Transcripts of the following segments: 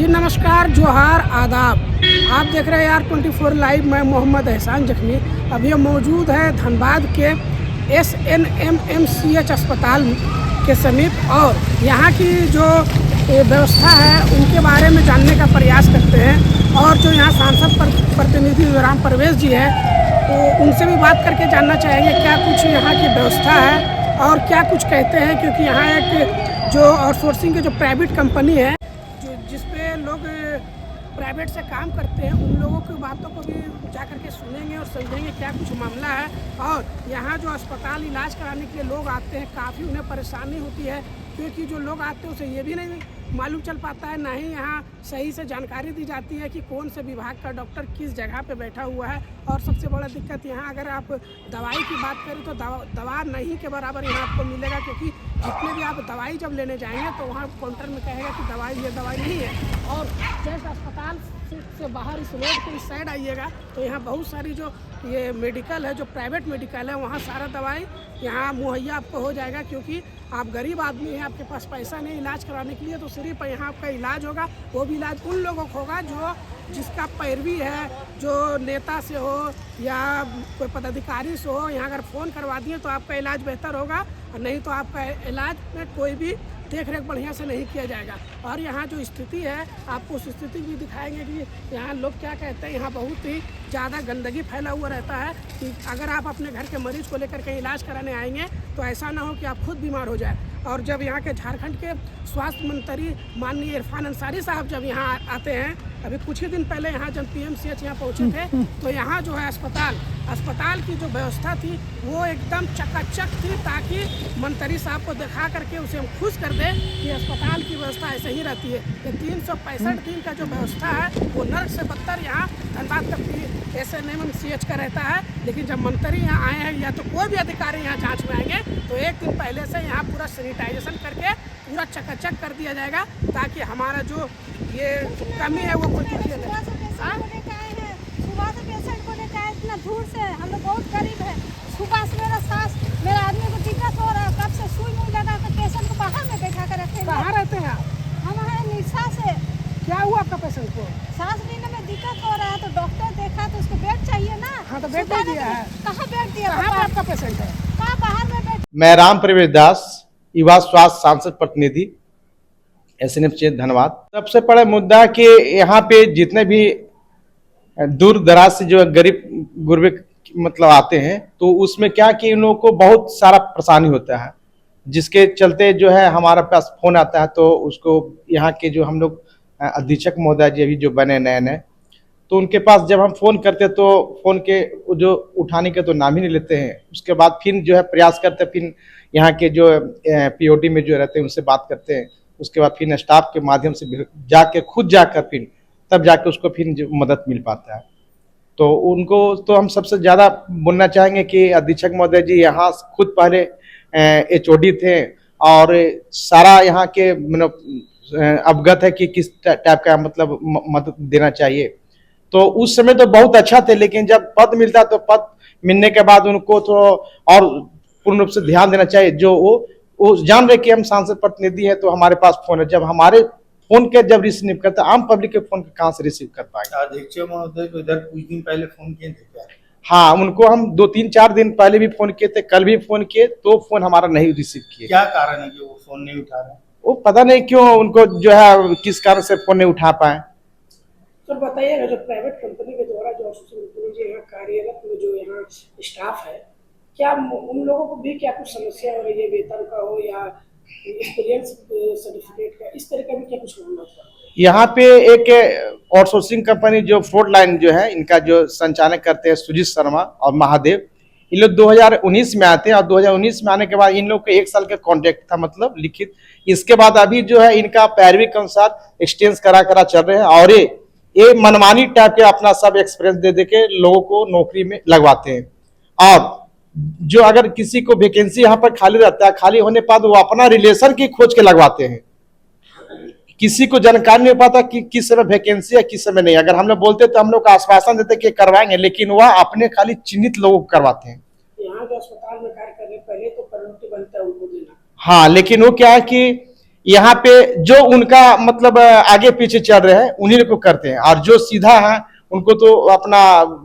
जी नमस्कार, जोहार, आदाब। आप देख रहे हैं R24 लाइव। मैं मोहम्मद एहसान जख्मी अभी मौजूद है धनबाद के SNMMCH अस्पताल के समीप और यहाँ की जो व्यवस्था है उनके बारे में जानने का प्रयास करते हैं। और जो यहाँ सांसद प्रतिनिधि राम परवेश जी है तो उनसे भी बात करके जानना चाहेंगे क्या कुछ यहाँ की व्यवस्था है और क्या कुछ कहते हैं, क्योंकि यहाँ एक जो आउटसोर्सिंग की जो प्राइवेट कंपनी है जिसपे लोग प्राइवेट से काम करते हैं, उन लोगों की बातों को भी जा कर के सुनेंगे और समझेंगे क्या कुछ मामला है। और यहाँ जो अस्पताल इलाज कराने के लिए लोग आते हैं, काफ़ी उन्हें परेशानी होती है, क्योंकि जो लोग आते हैं उसे ये भी नहीं मालूम चल पाता है, ना ही यहाँ सही से जानकारी दी जाती है कि कौन से विभाग का डॉक्टर किस जगह पे बैठा हुआ है। और सबसे बड़ा दिक्कत यहाँ अगर आप दवाई की बात करें तो दवा नहीं के बराबर यहाँ आपको मिलेगा, क्योंकि जितने भी आप दवाई जब लेने जाएंगे तो वहाँ काउंटर में कहेगा कि दवाई ये दवाई नहीं है। और जैसे अस्पताल से बाहर इस रोड के इस साइड आइएगा तो यहाँ बहुत सारी जो ये मेडिकल है, जो प्राइवेट मेडिकल है, वहाँ सारा दवाई यहाँ मुहैया आपको हो जाएगा, क्योंकि आप गरीब आदमी हैं, आपके पास पैसा नहीं इलाज कराने के लिए, तो सिर्फ यहाँ आपका इलाज होगा। वो भी इलाज उन लोगों को होगा जो जिसका पैरवी है, जो नेता से हो या कोई पदाधिकारी से हो। यहाँ अगर फ़ोन करवा दिए तो आपका इलाज बेहतर होगा, और नहीं तो आपका इलाज में कोई भी देख रेख बढ़िया से नहीं किया जाएगा। और यहाँ जो स्थिति है आपको उस स्थिति भी दिखाएंगे कि यहाँ लोग क्या कहते हैं। यहाँ बहुत ही ज़्यादा गंदगी फैला हुआ रहता है कि अगर आप अपने घर के मरीज को लेकर के इलाज कराने आएंगे तो ऐसा ना हो कि आप खुद बीमार हो जाए। और जब यहाँ के झारखंड के स्वास्थ्य मंत्री माननीय इरफान अंसारी साहब जब यहाँ आते हैं, अभी कुछ ही दिन पहले यहाँ जब PMCH यहाँ पहुँचे थे, तो यहाँ जो है अस्पताल की जो व्यवस्था थी वो एकदम चकाचक थी, ताकि मंत्री साहब को दिखा करके उसे हम खुश कर दें कि अस्पताल की व्यवस्था ऐसे ही रहती है। ये 365 दिन का जो व्यवस्था है वो नर्क से बदतर यहाँ धनबाद तक SNMMCH का रहता है। लेकिन जब मंत्री यहाँ आए हैं या तो कोई भी अधिकारी यहाँ जाँच में आएंगे तो एक दिन पहले से यहाँ पूरा सैनिटाइजेशन करके पूरा चकाचक कर दिया जाएगा, ताकि हमारा जो ये कमी है वो कोई इतना दूर से हम लोग बहुत गरीब है। सुबह से मेरा आदमी को दिक्कत हो रहा है, कब से सुई मुई लगा कर पेशेंट को बाहर में बैठा कर रखे हैं। कहाँ रहते हैं आप? हम हैं निशा से। क्या हुआ आपका पेशेंट को? सांस लेने में दिक्कत हो रहा है, तो डॉक्टर देखा तो उसको बेड चाहिए ना। हाँ, तो बेड दे दिया है। कहाँ बेड दिया? कहाँ पे आपका पेशेंट है? कहाँ बाहर में बैठ। मैं राम परवेश दास, युवा स्वास्थ्य सांसद प्रतिनिधि SNMMCH धनबाद। सबसे बड़ा मुद्दा कि यहाँ पे जितने भी दूर दराज से जो गरीब गुरबे मतलब आते हैं, तो उसमें क्या कि इन लोगों को बहुत सारा परेशानी होता है, जिसके चलते जो है हमारे पास फोन आता है। तो उसको यहाँ के जो हम लोग अधीक्षक महोदय जी अभी जो बने नए, तो उनके पास जब हम फ़ोन करते तो फ़ोन के जो उठाने के तो नाम ही नहीं लेते हैं। उसके बाद फिर जो है प्रयास करते हैं, फिर यहाँ के जो POD में जो रहते हैं उनसे बात करते हैं। उसके बाद फिर स्टाफ के माध्यम से जाके खुद जाकर फिर तब जाके उसको फिर जो मदद मिल पाता है। तो उनको तो हम सबसे ज़्यादा बोलना चाहेंगे कि अधीक्षक महोदय जी यहाँ खुद पहले HOD थे और सारा यहाँ के मतलब अवगत है कि किस टाइप का मतलब मदद देना चाहिए। तो उस समय तो बहुत अच्छा थे, लेकिन जब पद मिलता तो पद मिलने के बाद उनको तो और पूर्ण रूप से ध्यान देना चाहिए। जो वो जान रहे कि हम सांसद प्रतिनिधि हैं, तो हमारे पास फोन है। जब हमारे फोन के जब रिसीव करते, आम पब्लिक के फोन कहाँ से रिसीव कर पाएंगे? अधीक्षक महोदय को इधर कुछ दिन पहले फोन किए थे क्या? हाँ, उनको हम 2-3-4 दिन पहले भी फोन किए थे, कल भी फोन किए, तो फोन हमारा नहीं रिसीव किए। क्या कारण है कि वो फोन नहीं उठा रहे? वो पता नहीं क्यों उनको जो है किस कारण से फोन नहीं उठा पाए। तो बताइएगा, जो प्राइवेट कंपनी के द्वारा जो यहाँ कार्यरत में जो यहाँ स्टाफ है, क्या उन लोगों को भी क्या कुछ समस्या हो रही है, वेतन का हो या एक्सपीरियंस सर्टिफिकेट का, इस तरह का भी क्या कुछ मामला था? यहाँ पे एक आउटसोर्सिंग कंपनी जो फ्रंट लाइन जो है, इनका जो संचालन करते हैं सुजीत शर्मा और महादेव, इन लोग 2019 में आते हैं। और 2019 में आने के बाद इन लोग का 1 साल का कॉन्ट्रैक्ट था, मतलब लिखित। इसके बाद अभी जो है इनका पैरवी के अनुसार एक्सटेंस करा चल रहे हैं, और ये मनमानी टाइप के अपना सब एक्सपीरियंस दे के लोगों को नौकरी में लगवाते हैं। और जो अगर किसी को वैकेंसी यहाँ पर खाली रहता है, खाली होने के बाद वो अपना रिलेशन की खोज के लगवाते हैं। किसी को जानकारी नहीं पाता कि किस समय वैकेंसी है किस समय नहीं। अगर हम लोग बोलते तो हम लोग का आश्वासन देते कि करवाएंगे, लेकिन वह अपने खाली चिन्हित लोगों को करवाते हैं। यहाँ जो अस्पताल में कार्य कर रहे पहले तो प्रायोरिटी बनता है उनको देना। हाँ, लेकिन वो क्या है कि यहाँ पे जो उनका मतलब आगे पीछे चल रहे हैं उन्हीं को करते हैं, और जो सीधा है उनको तो अपना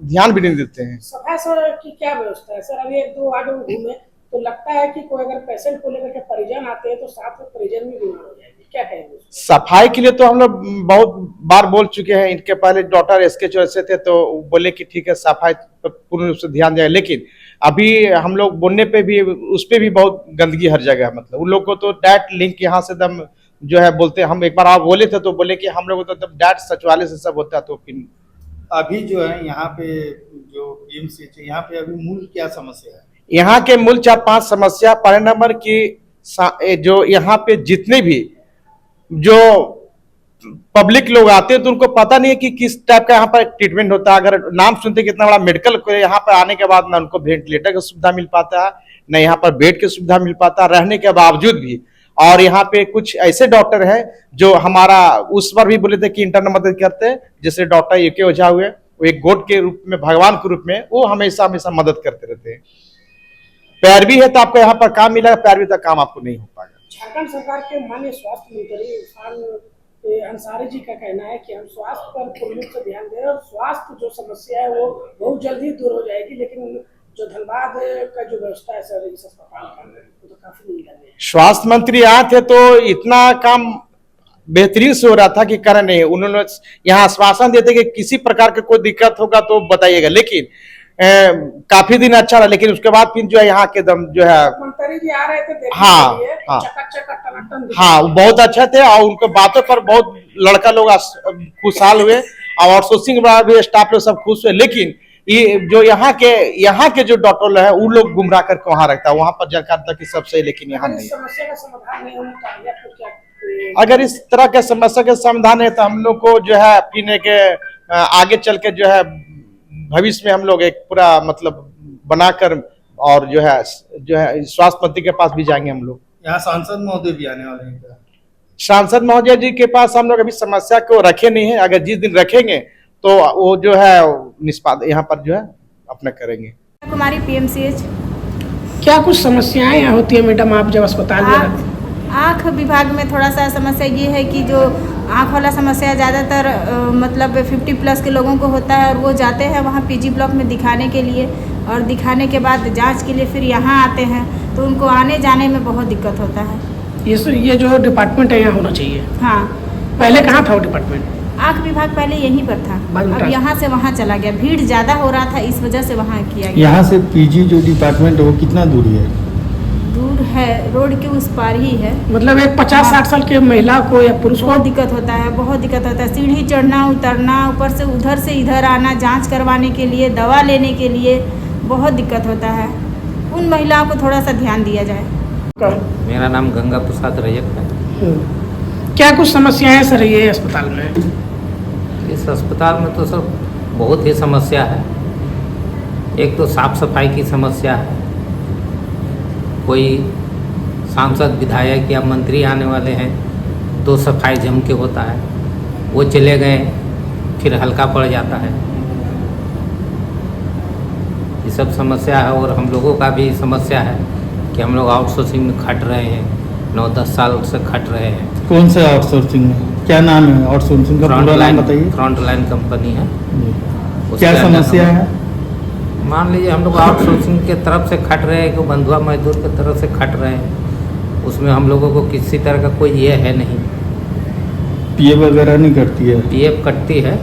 ध्यान भी नहीं देते हैं। सफाई सर की क्या व्यवस्था है सर? अभी 1-2 वार्ड में घूमे तो लगता है कि कोई अगर पेशेंट को लेकर के परिजन आते हैं तो साथ में परिजन भी बीमार हो जाएगी, क्या कहेंगे? सफाई के लिए तो हम लोग बहुत बार बोल चुके हैं। इनके पहले डॉक्टर एसके चौरसे थे तो बोले कि ठीक है सफाई पर पूर्ण रूप से ध्यान दें, लेकिन अभी हम लोग बोलने पे भी उस पे भी बहुत गंदगी हर जगह है। मतलब उन लोग को तो डायरेक्ट लिंक यहाँ से दम जो है बोलते हैं। हम एक बार आप बोले थे तो बोले कि हम लोग तो डायरेक्ट सचिवालय से सब होता है, तो फिर अभी जो है यहाँ पे जो पीएमसीएच है यहाँ पे अभी मूल क्या समस्या है? यहाँ के मूल 4-5 समस्या। पहले नंबर की जो यहाँ पे जितने भी जो पब्लिक लोग आते हैं तो उनको पता नहीं है कि किस टाइप का यहाँ पर ट्रीटमेंट होता है। अगर नाम सुनते कितना बड़ा मेडिकल, यहाँ पर आने के बाद ना उनको वेंटिलेटर की सुविधा मिल पाता है, न यहाँ पर बेड की सुविधा मिल पाता है रहने के बावजूद भी। और यहाँ पे कुछ ऐसे डॉक्टर हैं जो हमारा उस पर भी बोले थे कि इंटरनल मदद करते हैं, जैसे डॉक्टर ए के ओझा हुए, वो एक गॉड के रूप में, भगवान के रूप में वो हमेशा हमेशा मदद करते रहते हैं। पैरवी है तो आपको यहाँ पर काम मिलेगा, पैरवी तक काम आपको नहीं हो पाएगा। झारखंड सरकार के माननीय स्वास्थ्य मंत्री इरफान अंसारी जी का कहना है कि हम स्वास्थ्य पर पूर्ण रूप से ध्यान दें और स्वास्थ्य जो समस्या है वो बहुत जल्दी दूर हो जाएगी, लेकिन जो धनबाद का जो व्यवस्था है सर इस अस्पताल का वो तो काफी निगरानी है। स्वास्थ्य मंत्री आए थे तो इतना काम बेहतरीन से हो रहा था कि कारण नहीं, उन्होंने यहाँ आश्वासन देते कि किसी प्रकार की कोई दिक्कत होगा तो बताइएगा, लेकिन काफी दिन अच्छा रहा। लेकिन उसके बाद फिर जो है यहाँ के दम जो है मंत्री जी आ रहे थे देखने हाँ, के लिए, हाँ, चकाचक टनाटन दिखा। हाँ बहुत अच्छे थे और उनके बातों पर बहुत लड़का लोग खुशहाल हुए और आउटसोर्सिंग भी स्टाफ लोग सब खुश हुए। लेकिन ये जो यहाँ के जो डॉक्टर है उन लोग गुमराह करके वहां रखता है, वहां पर जानकारी तक की सब सही, लेकिन यहाँ नहीं। समस्या का समाधान नहीं होने का आगे आपको क्या? अगर इस तरह के समस्या के समाधान है तो हम लोग को जो है पीने के आगे चल के जो है भविष्य में हम लोग एक पूरा मतलब बनाकर और जो है स्वास्थ्य मंत्री के पास भी जाएंगे हम लोग। यहाँ सांसद महोदय भी आने वाले हैं क्या? सांसद महोदय जी के पास हम लोग अभी समस्या को रखे नहीं है, अगर जिस दिन रखेंगे तो वो जो है निष्पाद यहाँ पर जो है अपना करेंगे। कुमारी पीएमसीएच। क्या कुछ समस्याएं यहाँ होती है मैडम आप जब अस्पताल में रहते हैं? आँख विभाग में थोड़ा सा समस्या ये है कि जो आँख वाला समस्या ज़्यादातर मतलब 50+ के लोगों को होता है और वो जाते हैं वहाँ पीजी ब्लॉक में दिखाने के लिए, और दिखाने के बाद जांच के लिए फिर यहाँ आते हैं तो उनको आने जाने में बहुत दिक्कत होता है। ये जो डिपार्टमेंट है यहाँ होना चाहिए। हाँ, पहले कहाँ था वो डिपार्टमेंट? आँख विभाग पहले यहीं पर था, अब यहाँ से वहाँ चला गया, भीड़ ज़्यादा हो रहा था इस वजह से वहाँ किया गया। यहाँ से पीजी जो डिपार्टमेंट है वो कितना दूरी है? दूर है, रोड के उस पार ही है। मतलब एक 50-60 साल के महिला को या पुरुष को बहुत दिक्कत होता है, बहुत दिक्कत होता है। सीढ़ी चढ़ना उतरना, ऊपर से उधर से इधर आना, जांच करवाने के लिए, दवा लेने के लिए बहुत दिक्कत होता है। उन महिलाओं को थोड़ा सा ध्यान दिया जाए। मेरा नाम गंगा प्रसाद रैयत है। क्या कुछ समस्याएं सर ये अस्पताल में? इस अस्पताल में तो सर बहुत ही समस्या है। एक तो साफ सफाई की समस्या है, कोई सांसद विधायक या मंत्री आने वाले हैं तो सफाई जम के होता है, वो चले गए फिर हल्का पड़ जाता है। ये सब समस्या है। और हम लोगों का भी समस्या है कि हम लोग आउटसोर्सिंग में खट रहे हैं, 9-10 साल से खट रहे हैं। कौन से आउटसोर्सिंग में? क्या नाम है आउटसोर्सिंग का? पूरा नाम बताइए। फ्रंट लाइन कंपनी है। क्या समस्या है? मान लीजिए हम लोग आउटसोर्सिंग के तरफ से खट रहे हैं कि बंधुआ मजदूर के तरफ से खट रहे हैं, उसमें हम लोगों को किसी तरह का कोई ये है नहीं। पीएफ वगैरह नहीं करती है? पीएफ कटती है।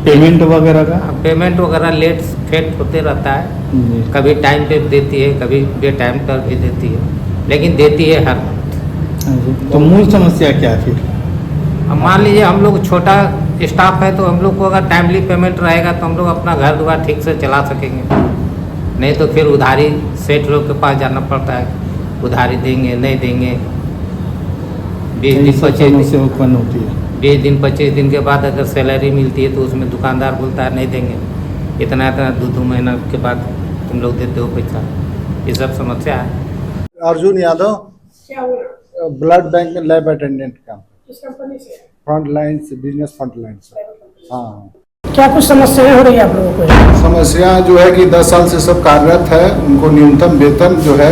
पेमेंट वगैरह का? पेमेंट वगैरह लेट फेट होते रहता है, कभी टाइम पे देती है, कभी बे टाइम पर भी देती है, लेकिन देती है हर मंथ। तो मूल समस्या क्या है फिर? अब मान लीजिए हम लोग छोटा स्टाफ है तो हम लोग को अगर टाइमली पेमेंट रहेगा तो हम लोग अपना घर द्वार ठीक से चला सकेंगे, नहीं तो फिर उधारी सेठ लोग के पास जाना पड़ता है, उधारी देंगे नहीं देंगे। 20 दिन 25 दिन से उत्पन्न होती है। 20 दिन 25 दिन के बाद अगर सैलरी मिलती है तो उसमें दुकानदार बोलता है नहीं देंगे, इतना 2 महीना के बाद तुम लोग देते हो पैसा। ये सब समस्या है। अर्जुन यादव, क्या हो रहा है? ब्लड बैंक में लैब अटेंडेंट का। किस कंपनी से? फ्रंट लाइन से, बिजनेस फ्रंट लाइन से। हाँ, क्या कुछ समस्याएं हो रही है आप लोगों को? समस्या जो है कि 10 साल से सब कार्यरत है, उनको न्यूनतम वेतन जो है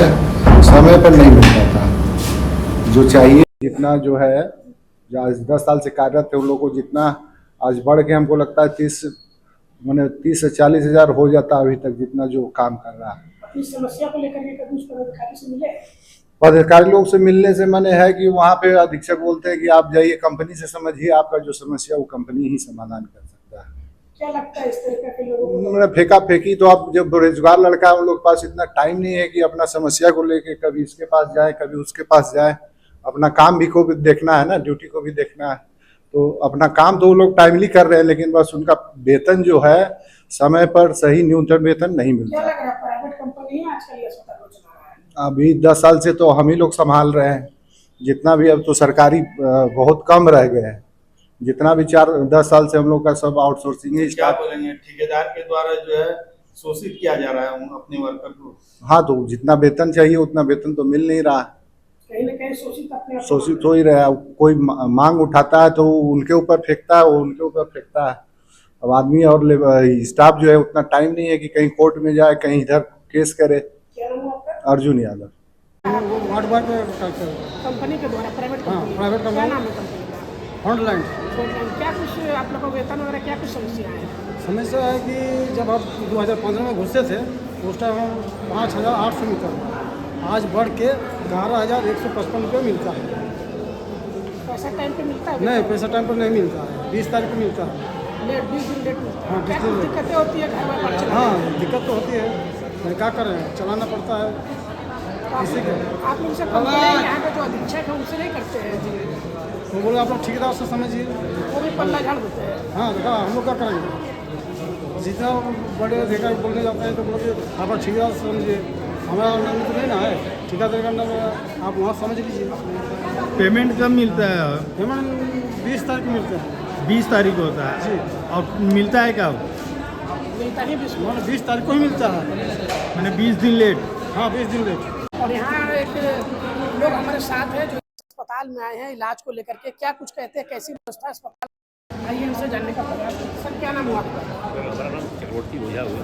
समय पर नहीं मिल पाता जो चाहिए। जितना जो है जो आज 10 साल से कार्यरत थे उन लोगों को जितना आज बढ़ के हमको लगता है 30 से 40 हज़ार हो जाता अभी तक जितना जो काम कर रहा है। अपनी समस्या को लेकर के कभी उस पदाधिकारी से मिले? पदाधिकारी लोग से मिलने से मैंने है कि वहाँ पे अधीक्षक बोलते हैं कि आप जाइए कंपनी से समझिए, आपका जो समस्या वो कंपनी ही समाधान कर सकता है। क्या लगता है इस तरीके के लोगों को? उन्होंने फेंका फेंकी तो अब जब बेरोजगार लड़का है उन लोग के पास इतना टाइम नहीं है कि अपना समस्या को लेके कभी इसके पास जाए कभी उसके पास जाए। अपना काम भी को भी देखना है ना, ड्यूटी को भी देखना है, तो अपना काम तो वो लोग टाइमली कर रहे हैं लेकिन बस उनका वेतन जो है समय पर सही न्यूनतम वेतन नहीं क्या मिलता। लग रहा है प्राइवेट कंपनी ही आजकल ये अस्पताल को चला रहा है? अभी 10 साल से तो हम ही लोग संभाल रहे हैं, जितना भी अब तो सरकारी बहुत कम रह गए हैं। जितना भी 4-10 साल से हम लोग का सब आउटसोर्सिंग ही क्या स्टाफ। बोलेंगे, ठेकेदार के द्वारा जो है शोषित किया जा रहा है अपने वर्कर को? हाँ, तो जितना वेतन चाहिए उतना वेतन तो मिल नहीं रहा, कहीं ना कहीं शोषित अपने आप को शोषित हो ही रहा है। कोई मांग उठाता है तो उनके ऊपर फेंकता है, वो उनके ऊपर फेंकता है। अब आदमी और स्टाफ जो है उतना टाइम नहीं है कि कहीं कोर्ट में जाए कहीं इधर केस करे। क्या नाम है आपका? अर्जुन यादव। कंपनी के द्वारा प्राइवेट कंपनी? प्राइवेट क्या कंपनी। नाम है कंपनी का? फ्रंटलाइन। क्या कुछ आप लोग को वेतन वगैरह क्या कुछ समस्या है? समस्या है कि जब आप 2015 में घुसे थे उस टाइम हम 5,800 मिलता था, आज बढ़ के 11,155 रुपये मिलता है। पैसा टाइम पे मिलता है? नहीं, पैसा टाइम पर नहीं मिलता है, 20 तारीख को मिलता है। लेट 20 दिन लेट मिलता है? हाँ, 20 क्या दिन कुछ लेट। दिक्कतें होती है घर में खर्च करने में? हाँ, दिक्कत तो होती है, लेकिन क्या करें, चलाना पड़ता है इसी के। आप लोग से कंप्लेन यहाँ के जो अधीक्षक है उनसे नहीं करते हैं? तो बोले आप लोग ठेकेदार से समझिए। वो भी पल्ला झाड़ देते हैं? हाँ, देखा हम लोग क्या करेंगे, जितना बड़े अधिकारी बोलने जाते हैं तो बोलते आप लोग ठेकेदार से समझिए, हमारा नाम तो नहीं ना है, ठेकेदार का नाम है, आप वहाँ समझ लीजिए। पेमेंट कब मिलता है? पेमेंट 20 तारीख को मिलता है। 20 तारीख को होता है जी। और मिलता है कब? मिलता ही बिस्कुट। हमारा 20 तारीख को ही मिलता है। मैंने 20 दिन लेट। हाँ, 20 दिन लेट। और यहाँ एक लोग हमारे साथ हैं जो अस्पताल में आए हैं इलाज को लेकर के, क्या कुछ कहते हैं, कैसी व्यवस्था है अस्पताल? आइए इनसे जानने का प्रयास करें। सर क्या नाम हुआ आपका? हमारा नाम चक्रवर्ती ओझा हुआ।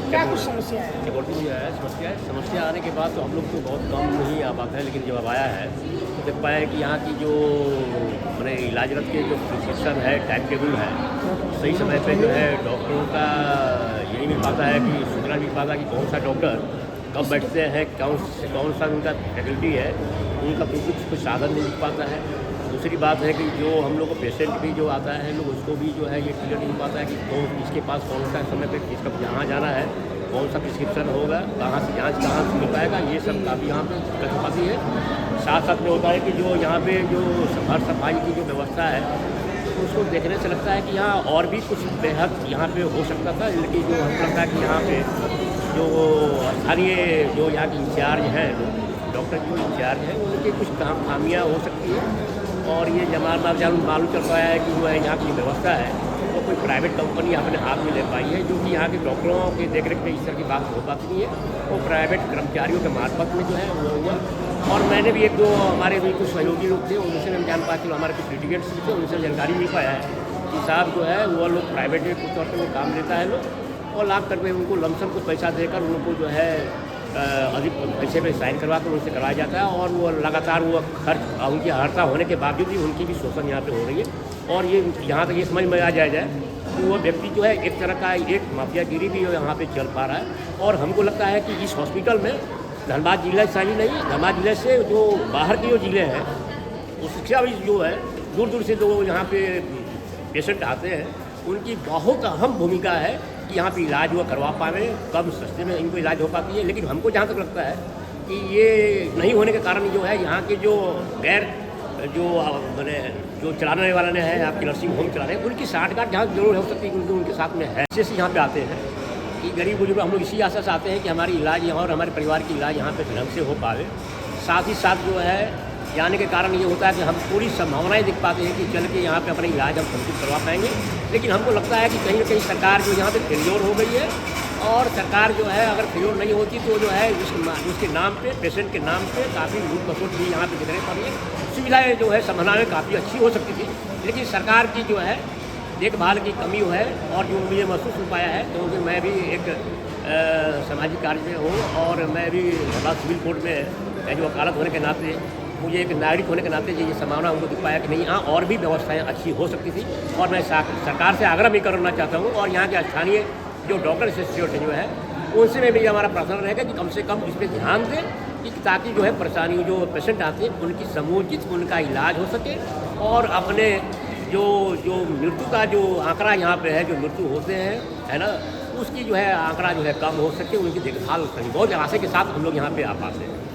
क्या कुछ समस्या है? चक्रवर्ती ओझा है। समस्या आने के बाद तो हम लोग तो बहुत कम नहीं आ पाते हैं, लेकिन जब अब आया है तो देख पाया कि यहाँ की जो मैंने इलाजरत के जो प्रिस्क्रिप्शन है, टाइम टेबल है, सही समय पे जो है डॉक्टरों का यही मिल पाता है कि सूचना मिल पाता है कि कौन सा डॉक्टर कब बैठते हैं, कौन सा उनका फैकल्टी है, उनका कुछ साधन नहीं मिल पाता है। दूसरी बात है कि जो हम लोग को पेशेंट भी जो आता है लोग उसको भी जो है ये क्लियर नहीं पाता है कि कौन इसके पास कौन सा समय पे किसका जहाँ जाना है, कौन सा प्रिस्क्रिप्शन होगा, कहाँ से जाँच कहाँ से मिल पाएगा, ये सब काफ़ी यहाँ पे दिक्कत हो पाती है। साथ साथ में होता है कि जो यहाँ पे जो हर सफाई की जो व्यवस्था है उसको देखने से लगता है कि यहाँ और भी कुछ बेहद यहाँ पे हो सकता था, लेकिन जो हमको लगता है कि यहाँ पे जो स्थानीय जो यहाँ के इंचार्ज हैं, डॉक्टर जो इंचार्ज हैं उनके कुछ खामियाँ हो सकती है। और ये मालूम चल पाया है कि जो है यहाँ की व्यवस्था है वो कोई प्राइवेट कंपनी अपने हाथ में ले पाई है, जो कि यहाँ के डॉक्टरों के देखरेख में इस तरह की बात हो पाती नहीं है, वो प्राइवेट कर्मचारियों के मार्फत में जो है वो हुआ। और मैंने भी एक दो हमारे भी कुछ सहयोगी लोग थे उनसे हम जान पाते, हमारे कुछ लिटिगेंट्स भी थे उनसे जानकारी मिल पाया है कि साहब जो है वो लोग प्राइवेट में कुछ तौर पर वो काम लेता है लोग, और लाख करके उनको लमसम कुछ पैसा देकर उनको जो है अधिक पैसे पे साइन करवा कर उनसे कराया जाता है, और वो लगातार वो खर्च उनकी अर्हता होने के बावजूद भी उनकी भी शोषण यहाँ पे हो रही है। और ये यहाँ तक ये समझ में आ जाए कि वो व्यक्ति जो है एक तरह का एक माफियागिरी भी यहाँ पे चल पा रहा है। और हमको लगता है कि इस हॉस्पिटल में धनबाद जिला से ही नहीं, धनबाद जिले से जो बाहर के जो ज़िले हैं उसका भी जो है दूर दूर से जो यहाँ पे पेशेंट आते हैं उनकी बहुत अहम भूमिका है कि यहाँ पे इलाज वो करवा पावे, कम सस्ते में इनको इलाज हो पाती है। लेकिन हमको जहाँ तक लगता है कि ये नहीं होने के कारण जो है यहाँ के जो गैर जो मैंने जो चलाने वाले हैं आपकी नर्सिंग होम चला रहे हैं उनकी साठगांठ जहाँ जरूर हो सकती है क्योंकि उनके साथ में है। जैसे यहाँ पे आते हैं कि गरीब बुजुर्ग हम लोग इसी आशा से आते हैं कि हमारी इलाज यहाँ और हमारे परिवार की इलाज यहाँ पे ढंग से हो पावे। साथ ही साथ जो है जाने के कारण ये होता है कि हम पूरी संभावनाएं दिख पाते हैं कि चल के यहाँ पे अपना इलाज हम संतुष्ट करवा पाएंगे। लेकिन हमको लगता है कि कहीं ना कहीं सरकार जो यहाँ पे फेल्योर हो गई है, और सरकार जो है अगर फेल्योर नहीं होती तो जो है उसके नाम पे, पेशेंट के नाम पे काफ़ी लूट खसोट भी यहाँ पे दिखने पड़ी है। सुविधाएँ जो है संभालना में काफ़ी अच्छी हो सकती थी, लेकिन सरकार की जो है देखभाल की कमी है। और जो मुझे महसूस हो पाया है क्योंकि मैं भी एक सामाजिक कार्य में हूँ और मैं भी सिविल कोर्ट में जो वकालत होने के नाते मुझे एक नागरिक होने के नाते ये संभावना हमको दिख पाया कि नहीं, यहाँ और भी व्यवस्थाएं अच्छी हो सकती थी। और मैं सरकार से आग्रह भी करना चाहता हूँ और यहाँ के स्थानीय जो डॉक्टर इंस्टीट्यूट जो है उनसे में भी हमारा प्रार्थना रहेगा कि कम से कम इस पर ध्यान दें कि ताकि जो है परेशानी जो पेशेंट आते हैं उनकी समुचित उनका इलाज हो सके और अपने जो मृत्यु का जो आंकड़ा यहाँ पे है, जो मृत्यु होते हैं है ना, उसकी जो है आंकड़ा जो है कम हो सके, उनकी देखभाल करें। बहुत आशा के साथ हम लोग यहाँ पे आ पाते हैं।